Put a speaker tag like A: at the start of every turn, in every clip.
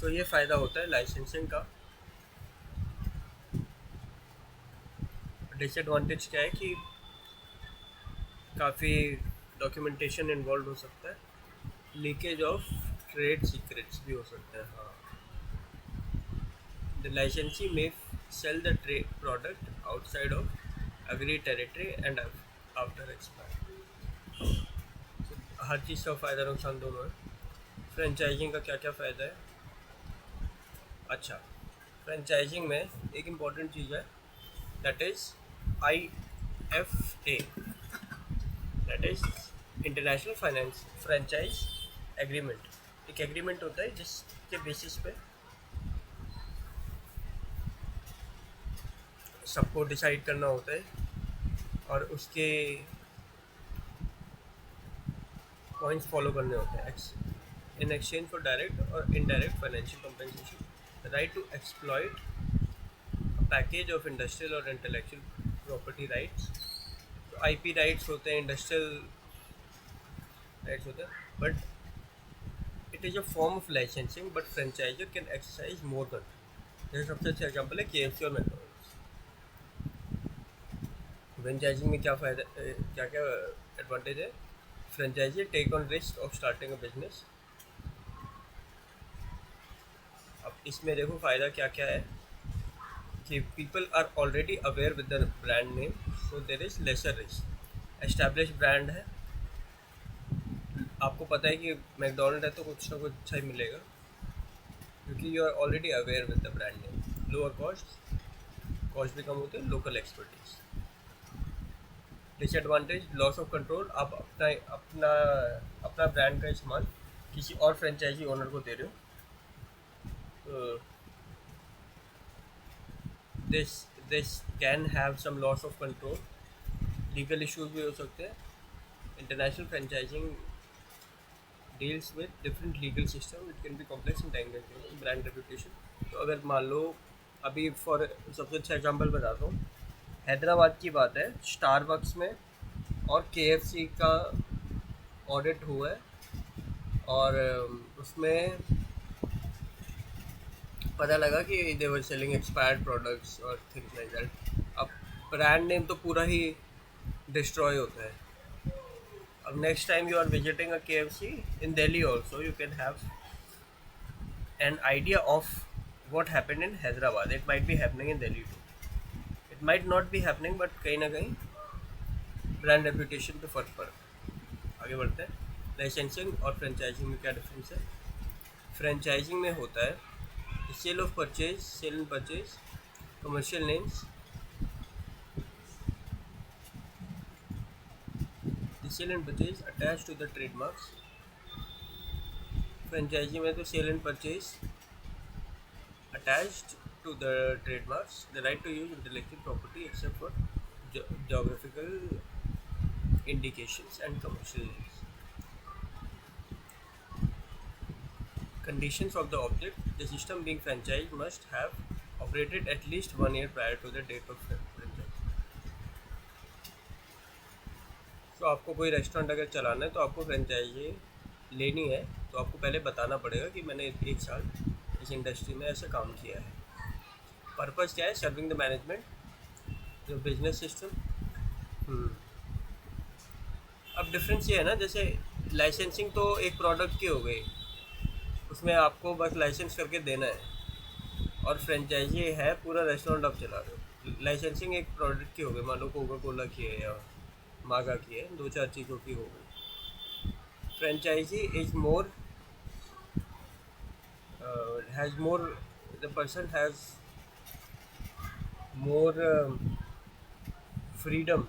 A: तो ये फ़ायदा होता है लाइसेंसिंग का। डिसएडवांटेज क्या है कि काफ़ी डॉक्यूमेंटेशन इन्वॉल्व हो सकता है, लीकेज ऑफ ट्रेड सीक्रेट्स भी हो सकते हैं। हाँ, the licensee may sell the trade product outside of agree territory and after expire. हर चीज़ का फ़ायदा नुकसान दोनों है। फ्रेंचाइजिंग का क्या क्या फ़ायदा है? अच्छा, फ्रेंचाइजिंग में एक इम्पॉर्टेंट चीज़ है, that is IFA, that is international finance franchise agreement. एक एग्रीमेंट होता है जिसके बेसिस पे सबको डिसाइड करना होता है और उसके पॉइंट्स फॉलो करने होते हैं। इन एक्सचेंज फॉर डायरेक्ट और indirect financial compensation, right to exploit package of industrial और इंटेलेक्चुअल प्रॉपर्टी राइट्स। तो IP राइट्स होते हैं, इंडस्ट्रियल राइट्स होते हैं, but it is a form of licensing, but franchiser can exercise more control. जैसे सबसे अच्छा एग्जाम्पल है KFC और मैकडॉनल्ड्स। फ्रेंचाइजिंग में क्या फ़ायदा, क्या क्या एडवांटेज है? Franchisee take on risk of starting a business. अब इसमें देखो फ़ायदा क्या क्या है कि people are already aware with the brand name, so there is lesser risk. Establish brand है, आपको पता है कि मैकडोनल्ड है तो कुछ ना कुछ अच्छा ही मिलेगा, क्योंकि you are already aware with the brand name. Lower cost, cost भी कम होते हैं, local expertise. Disadvantage loss of control, आप अपना अपना अपना ब्रांड का इस्तेमाल किसी और फ्रेंचाइजी ओनर को दे रहे हो, this this can have some loss of control, legal issues भी हो सकते हैं। International franchising deals with different legal system, it can be complex and tangle brand reputation. तो अगर मान लो, अभी फॉर सबसे अच्छा एग्जांपल बताता हूँ, हैदराबाद की बात है, स्टारबक्स में और KFC का ऑडिट हुआ है, और उसमें पता लगा कि they were selling expired products और थिंग्स लाइक दैट। अब ब्रांड नेम तो पूरा ही डिस्ट्रॉय होता है। अब next time you are visiting a KFC in Delhi also, you can have an idea of what happened in Hyderabad. It might be happening in Delhi too. It might not be happening, but कहीं ना कहीं brand reputation पे फर्क पड़ता है। आगे बढ़ते हैं। लाइसेंसिंग और फ्रेंचाइजिंग में क्या डिफरेंस है? फ्रेंचाइजिंग में होता है sale of purchase, sale and purchase, commercial names, the sale and purchase attach to the trademarks. Franchisee में तो sale and purchase attached to the trademarks, the right to use intellectual property except for geographical indications and commercial names. Conditions of the object, the system being franchised must have operated at least 1 year prior to the date of franchise. तो आपको कोई restaurant अगर चलाना है तो आपको franchise लेनी है, तो आपको पहले बताना पड़ेगा कि मैंने 1 साल इस इंडस्ट्री में ऐसे काम किया है। पर्पज़ क्या है? सर्विंग द मैनेजमेंट, जो बिजनेस सिस्टम। अब डिफरेंस ये है ना, जैसे लाइसेंसिंग तो एक प्रोडक्ट की हो गई, उसमें आपको बस लाइसेंस करके देना है, और फ्रेंचाइजी है पूरा रेस्टोरेंट आप चला रहे हो। लाइसेंसिंग एक प्रोडक्ट की हो गई, मान लो कोका कोला की है या मागा की है, 2-4 चीज़ों की हो गई। Franchisee is more, has more, the person has more freedom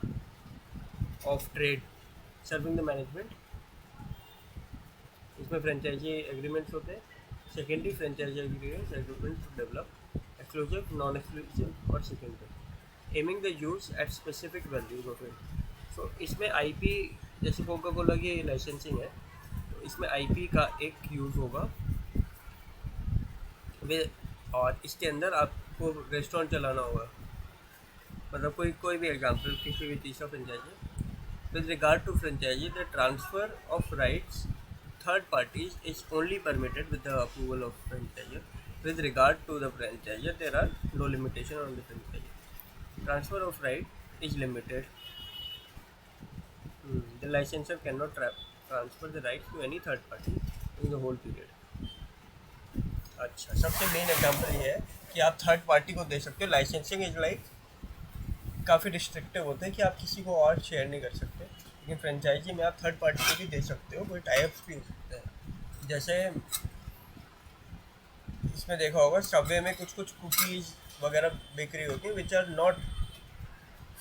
A: of trade, serving the management. इसमें फ्रेंचाइजी एग्रीमेंट्स होते हैं। Secondary franchisee agreement to develop exclusive, non exclusive और secondary, aiming the use at specific values of it. So इसमें IP, जैसे Coca Cola की licensing है, तो इसमें IP का एक यूज़ होगा और इसके अंदर आपको रेस्टोरेंट चलाना होगा। मतलब कोई भी एग्जांपल, किसी भी चीज़ का franchisee. With regard to franchisee, the transfer of rights third parties is only permitted with the approval of franchisor. With regard to the franchisor, there are no limitation on the franchisor. Transfer of right is limited. The licensor cannot transfer the rights to any third party in the whole period. अच्छा, सबसे main example ये है कि आप third party को दे सकते हो. Licensing is like काफ़ी रिस्ट्रिक्टिव होता है कि आप किसी को और शेयर नहीं कर सकते, लेकिन फ्रेंचाइजी में आप थर्ड पार्टी को भी दे सकते हो. कोई टाइप्स भी हो सकते हैं. जैसे इसमें देखा होगा सबवे में कुछ कुछ कुकीज़ वगैरह बेकरी होती है which are not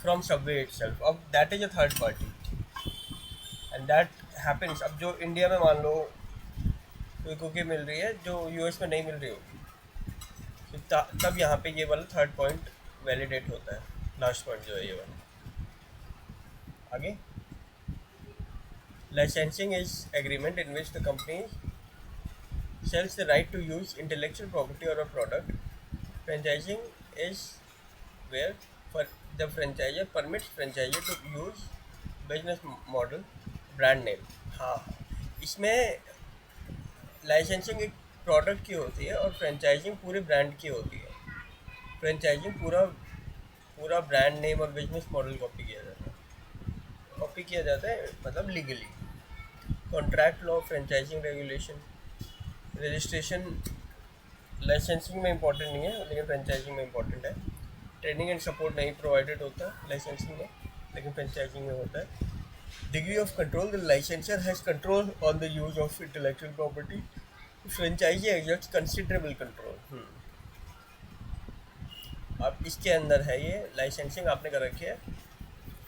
A: from Subway itself. अब that is a third party and that happens. अब जो इंडिया में मान लो कोई कुकी मिल रही है जो यूएस में नहीं मिल रही होगी, तो तब यहाँ पे ये वाला थर्ड पॉइंट वैलिडेट होता है. लास्ट पॉइंट जो है ये वाला. आगे, licensing is agreement in which the company sells the right to use intellectual property or a product. Franchising is where for the franchisor permits franchisor to use business model, brand name. हाँ, इसमें licensing एक product की होती है और franchising पूरे brand की होती है. फ्रेंचाइजिंग पूरा ब्रांड नेम और बिजनेस मॉडल कॉपी किया जाता है मतलब legally. Contract law, franchising regulation, registration licensing में इंपॉर्टेंट नहीं है लेकिन फ्रेंचाइजिंग में इंपॉर्टेंट है. ट्रेनिंग एंड सपोर्ट नहीं प्रोवाइडेड होता लाइसेंसिंग में लेकिन फ्रेंचाइजिंग में होता है. Degree of control, the licensor has control on the use of intellectual property. Franchisee exerts considerable control. अब इसके अंदर है ये लाइसेंसिंग आपने कर रखी है,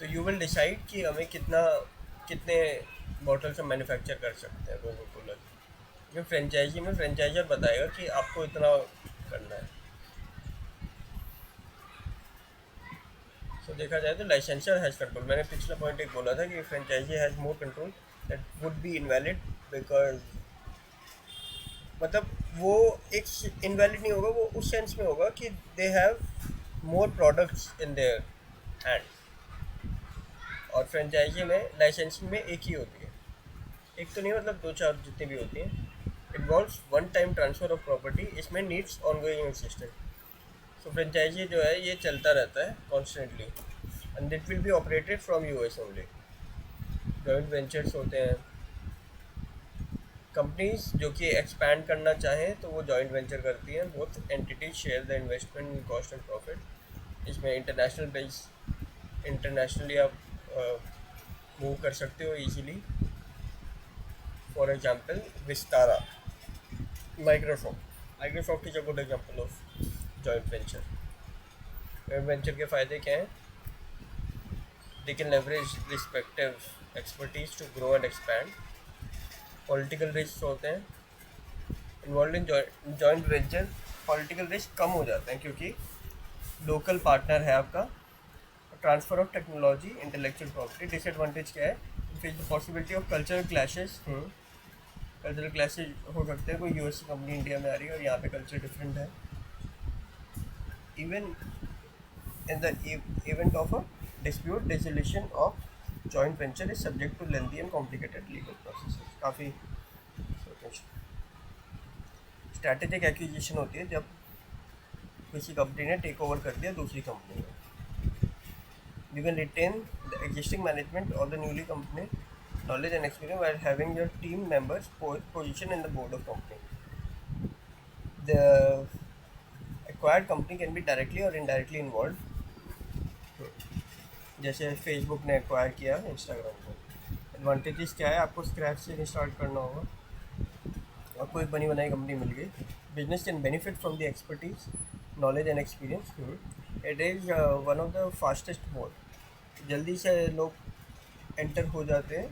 A: तो यू विल डिसाइड कि हमें कितने बॉटल्स हम मैन्युफैक्चर कर सकते हैं कोको कोला की. फ्रेंचाइजी में फ्रेंचाइजर बताएगा कि आपको इतना करना है. तो देखा जाए तो लाइसेंसर हैज़ कंट्रोल. मैंने पिछला पॉइंट एक बोला था कि franchisee has more control that would be invalid because मतलब वो एक इनवैलिड नहीं होगा, वो उस सेंस में होगा कि they have more products in their hand. और फ्रेंचाइजी में लाइसेंसिंग में एक ही होती है, एक तो नहीं मतलब दो चार जितनी भी होती हैं. Involves one time transfer of property. इसमें नीड्स ऑनगोइंग असिस्टेंट. सो फ्रेंचाइजी जो है ये चलता रहता है constantly and it will be operated from US only. Joint ventures होते हैं. कंपनीज जो कि एक्सपैंड करना चाहें तो वो जॉइंट वेंचर करती हैं. Both entities share the investment in cost and profit. इसमें इंटरनेशनली आप मूव कर सकते हो easily. For example Vistara, Microsoft is a good example of joint venture. Joint venture के फ़ायदे क्या हैं? They can leverage respective expertise to grow and expand. Political risk होते हैं involve in joint venture. Political risk कम हो जाते हैं क्योंकि लोकल पार्टनर है आपका. Transfer of technology, intellectual property. Disadvantage क्या है? Face the possibility of cultural clashes. Cultural clashes हो सकते हैं. कोई यूएस कंपनी इंडिया में आ रही है और यहाँ पे कल्चर डिफरेंट है. Even in the event of a dispute, dissolution of joint venture is subject to lengthy and complicated legal process. काफ़ी स्ट्रैटेजिक एक्विजिशन होती है जब किसी कंपनी ने टेक ओवर कर दिया दूसरी कंपनी में. You can retain the existing management or the newly company knowledge and experience while having your team members position in the board of company. The acquired company can be directly or indirectly involved. जैसे Facebook ने acquire किया Instagram को. Advantages क्या है? आपको scratch से नहीं start करना होगा, आपको एक बनी बनाई कंपनी मिल गई. Business can benefit from the expertise, knowledge and experience. It is one of the fastest mode. जल्दी से लोग एंटर हो जाते हैं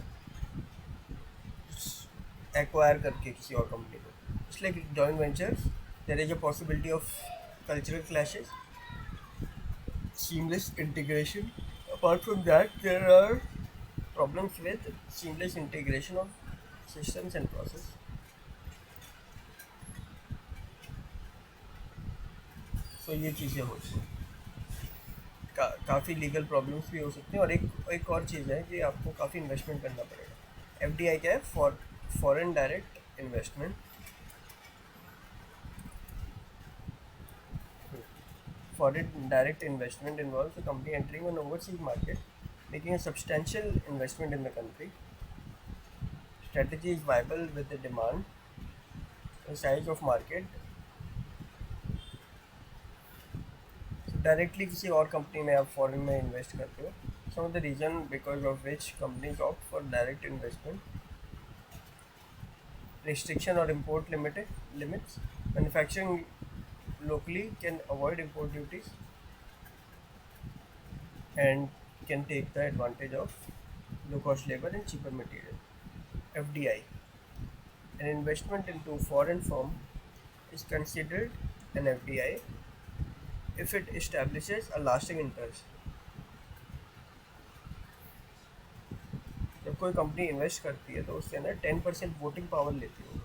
A: एक्वायर करके किसी और कंपनी को. इसलिए joint ventures there is a possibility of cultural clashes, seamless integration. Apart from that, there are problems with seamless integration of systems and process. So ये चीज़ें होती हैं. काफ़ी लीगल प्रॉब्लम्स भी हो सकते हैं. और एक और चीज़ है कि आपको काफ़ी इन्वेस्टमेंट करना पड़ेगा. FDI क्या है? foreign direct investment. Foreign direct investment involves a company entering an overseas market, making a substantial investment in the country. Strategy is viable with the demand, the size of market. Directly किसी और company में आप foreign में invest करते हो. Some of the reason because of which companies opt for direct investment. Restriction or import limits. Manufacturing locally can avoid import duties and can take the advantage of low cost labor and cheaper material. FDI. An investment into foreign firm is considered an FDI if it establishes a lasting interest. जब कोई company invest करती है तो उसके अंदर 10% voting power लेती है.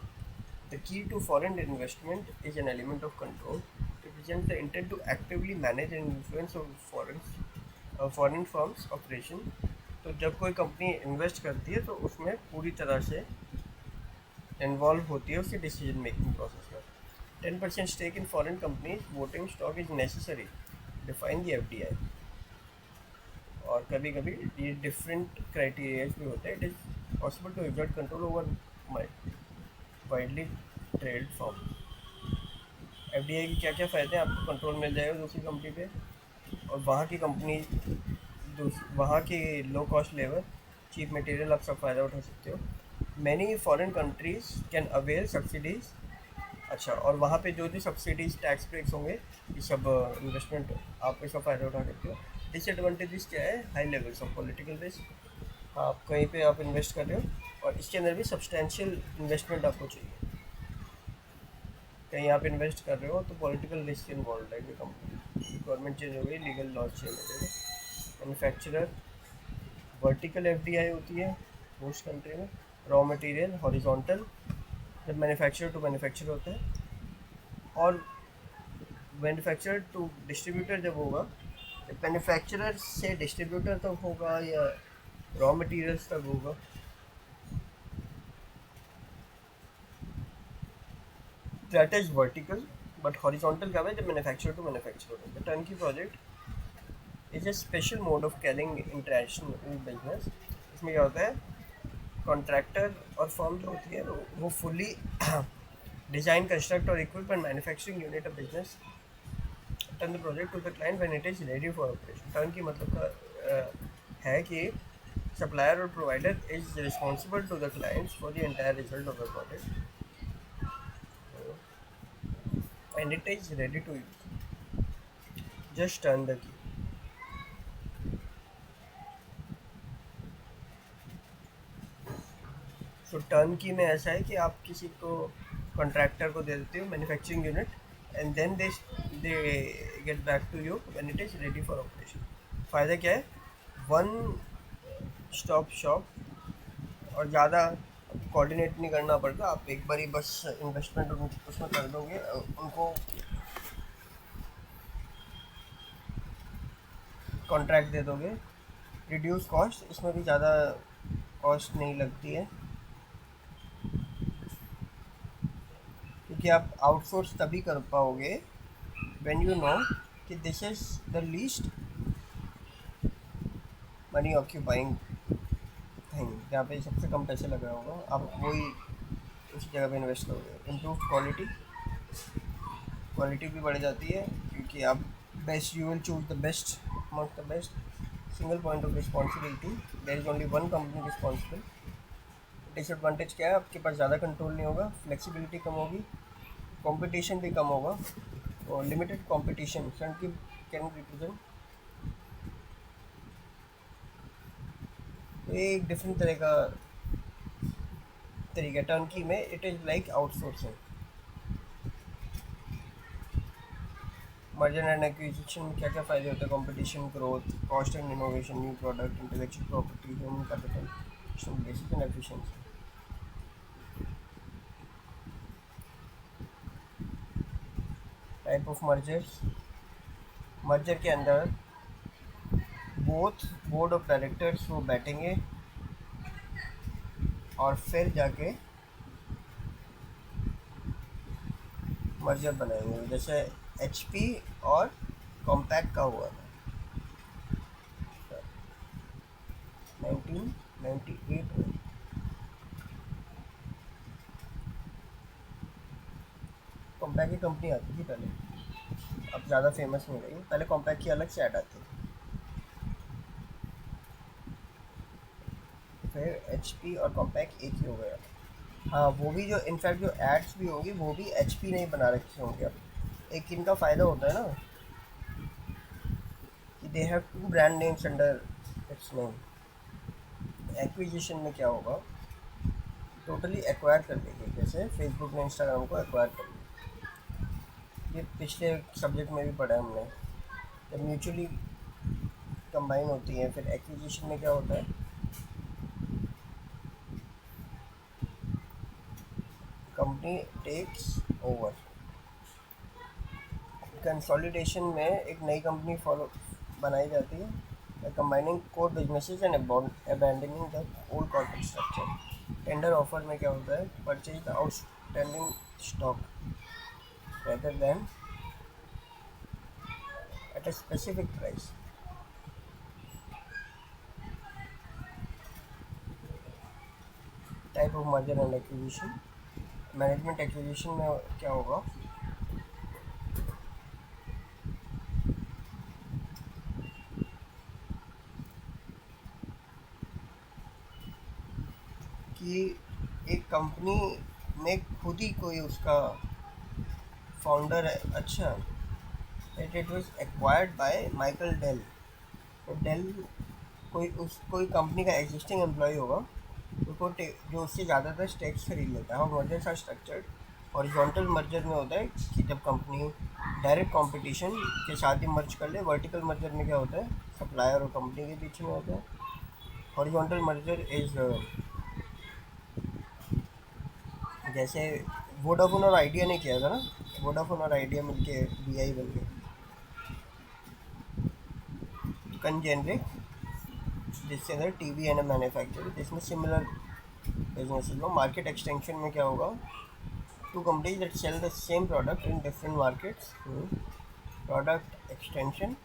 A: The key to foreign investment is an element of control. It represents the intent to actively manage and influence of foreign firms' operation. तो जब कोई कंपनी इन्वेस्ट करती है तो उसमें पूरी तरह से इन्वॉल्व होती है उसकी डिसीजन मेकिंग प्रोसेस में. 10% stake in foreign companies voting stock is necessary define the FDI. और कभी कभी ये डिफरेंट क्राइटेरियाज भी होते हैं. It is possible to exert control over widely trade form. FDI के क्या क्या फ़ायदे हैं. आपको कंट्रोल मिल जाएगा दूसरी कंपनी पे और वहाँ की कंपनी वहाँ की low cost labour cheap material आप सब फ़ायदा उठा सकते हो. Many foreign countries can avail subsidies. अच्छा, और वहाँ पे जो सब्सिडीज़ टैक्स ब्रेक्स होंगे ये सब इन्वेस्टमेंट आप इसका फ़ायदा उठा सकते हो. डिसएडवांटेजेस क्या है. High levels of political risk. आप कहीं पे आप इन्वेस्ट कर रहे हो और इसके अंदर भी सब्सटेंशियल इन्वेस्टमेंट आपको चाहिए. कहीं आप इन्वेस्ट कर रहे हो तो पॉलिटिकल रिस्क इन्वॉल्व है. कंपनी गवर्नमेंट चेंज हो गई, लीगल लॉज चेंज हो गए. मैन्युफैक्चरर वर्टिकल FDI होती है मोस्ट कंट्री में. रॉ मटेरियल हॉरिजॉन्टल जब मैन्युफैक्चरर टू मैन्युफैक्चर होता है. और मैन्युफैक्चरर टू डिस्ट्रीब्यूटर जब होगा, मैन्युफैक्चरर से डिस्ट्रीब्यूटर तक होगा या रॉ मटेरियल्स तक होगा. That is vertical, but horizontal क्या है जब मैन्युफैक्चरर टू मैन्युफैक्चर होता है. Turnkey project is a special mode of carrying international business. इसमें क्या होता है, कॉन्ट्रैक्टर और फर्म जो होती है वो फुली डिज़ाइन कंस्ट्रक्ट और equip and manufacturing unit of business. Turn the project to the client when it is ready for operation. Turnkey मतलब का है कि सप्लायर और provider is responsible to the clients for the entire result of the project and it is ready to use. Just turn the key. So turn key में ऐसा है कि आप किसी को कॉन्ट्रैक्टर को दे देते हो manufacturing unit and then they get back to you when it is ready for operation. फ़ायदा क्या है, वन स्टॉप शॉप और ज़्यादा कोऑर्डिनेट नहीं करना पड़ता. आप एक बार ही बस इन्वेस्टमेंट उसमें कर दोगे, उनको कॉन्ट्रैक्ट दे दोगे. रिड्यूस कॉस्ट, इसमें भी ज़्यादा कॉस्ट नहीं लगती है क्योंकि आप आउटसोर्स तभी कर पाओगे व्हेन यू नो कि this is the least money occupying thing. जहाँ पे सबसे कम पैसे लगा होगा आप वही उसी जगह पे इन्वेस्ट करोगे. इम्प्रूव क्वालिटी भी बढ़ जाती है क्योंकि आप best you will choose the best among the best. Single point of responsibility, there is only one company responsible. Disadvantage क्या है, आपके पास ज़्यादा कंट्रोल नहीं होगा, फ्लेक्सिबिलिटी कम होगी, कंपटीशन भी कम होगा और लिमिटेड कंपटीशन कैन रिप्रेजेंट. ये एक डिफरेंट तरह का तरीका. टर्नकी में it is like outsourcing. Merger and acquisition में क्या क्या फ़ायदे होते हैं, competition, growth, cost and innovation, new product, intellectual property, human capital, basic and efficiency. Type of mergers. Merger के अंदर बोथ बोर्ड ऑफ डायरेक्टर्स वो बैठेंगे और फिर जाके मर्जर बनाएंगे, जैसे HP और कॉम्पैक्ट का हुआ था 1998 में। कॉम्पैक्ट की कंपनी आती थी पहले, अब ज़्यादा फेमस नहीं रही। पहले कॉम्पैक्ट की अलग से ऐड आती थी, फिर HP और कॉम्पैक्ट एक ही हो गया। हाँ, वो भी जो इनफैक्ट जो एड्स भी होंगी वो भी HP ने ही बना रखे होंगे। अब एक इनका फ़ायदा होता है ना कि they have to brand names under its name. Acquisition में क्या होगा, टोटली एक्वायर कर देंगे, जैसे फेसबुक ने इंस्टाग्राम को एक्वायर कर लिया। ये पिछले सब्जेक्ट में भी पढ़ा है हमने, जब म्यूचुअली कंबाइन होती है फिर एक्विजिशन में क्या होता है, कंपनी टेक्स ओवर। कंसोलिडेशन में एक नई कंपनी फॉलो बनाई जाती है, combining core businesses and abandoning the old corporate structure. Tender offer में क्या होता है, purchase the outstanding stock rather than at a specific price। Type of merger and acquisition. Management acquisition में क्या होगा कि एक कंपनी में खुद ही कोई उसका फाउंडर है, अच्छा, it was acquired by Michael Dell. तो डेल कोई कंपनी का एग्जिस्टिंग एम्प्लॉय होगा, उसको जो उससे ज़्यादातर स्टेक्स खरीद लेता है। और mergers are structured horizontal merger में होता है कि जब कंपनी डायरेक्ट कंपटीशन के साथ ही मर्ज कर ले। वर्टिकल मर्जर में क्या होता है, सप्लायर और कंपनी के बीच में होता है। हॉरिजॉन्टल मर्जर इज जैसे वोडाफोन और आइडिया ने किया था ना, वोडाफोन और आइडिया मिलके VI बन गए। कंजेनरिक जिससे अगर TV एंड मैन्युफैक्चर, जिसमें सिमिलर बिजनेस लो। मार्केट एक्सटेंशन में क्या होगा, two companies that sell the same product in different markets. Product extension,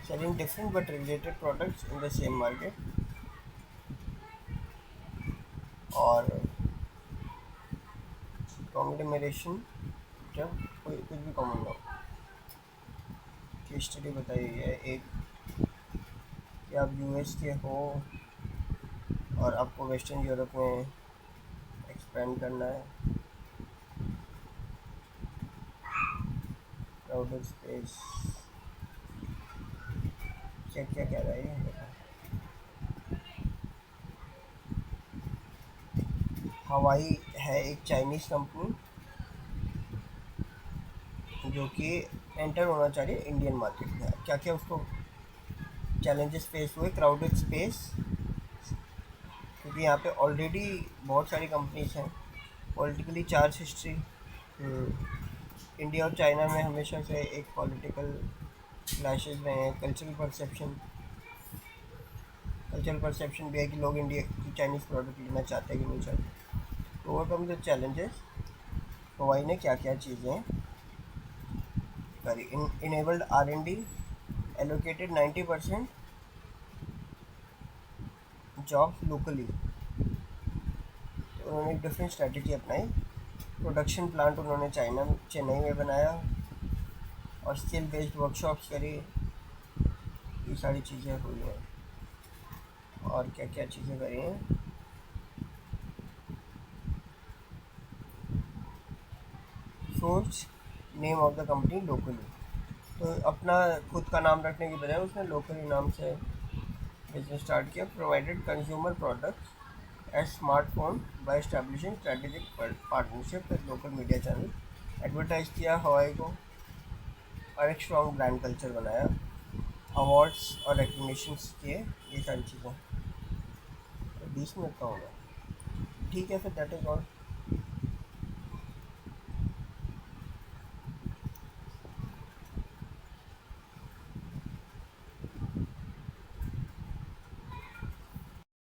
A: selling different but related products in the same market। और कॉन्ग्लोमरेशन, जब कोई कुछ भी कॉमन ना हो। केस स्टडी बताई है एक कि आप US के हो और आपको वेस्टर्न यूरोप में एक्सपेंड करना है, क्राउडेड स्पेस, क्या क्या कह रहा है ये। हवाई है एक चाइनीज़ कंपनी जो कि एंटर होना चाह रही है इंडियन मार्केट में। क्या क्या उसको चैलेंजेस फेस हुए, क्राउडेड स्पेस, क्योंकि यहाँ पे ऑलरेडी बहुत सारी कंपनीज हैं। पॉलिटिकली चार्ज हिस्ट्री, इंडिया और चाइना में हमेशा से एक पॉलिटिकल क्लैशेज रहे हैं। कल्चरल परसेप्शन भी है कि लोग इंडिया की चाइनीज़ प्रोडक्ट लेना चाहते हैं कि नहीं चाहते। तो ओवरकम द चैलेंजेस, हवाई ने क्या क्या चीज़ें करी। Enabled R&D, allocated 90% jobs locally. तो उन्होंने एक डिफरेंट स्ट्रेटजी अपनाई। प्रोडक्शन प्लांट उन्होंने चेन्नई में बनाया और स्किल बेस्ड वर्कशॉप्स करी। ये सारी चीज़ें हुई हैं। और क्या क्या चीज़ें करी हैं, source name of the company locally. तो अपना खुद का नाम रखने की बजाय उसने लोकली नाम से बिजनेस स्टार्ट किया। Provided consumer products as smartphone by establishing strategic partnership with local media channel. Advertise किया हवाई को और एक स्ट्रॉन्ग ब्रांड कल्चर बनाया। अवार्ड्स और रिकग्निशंस किए, ये सारी चीज़ें। 20 मिनट का होगा, ठीक है फिर, दैट इज़ ऑल।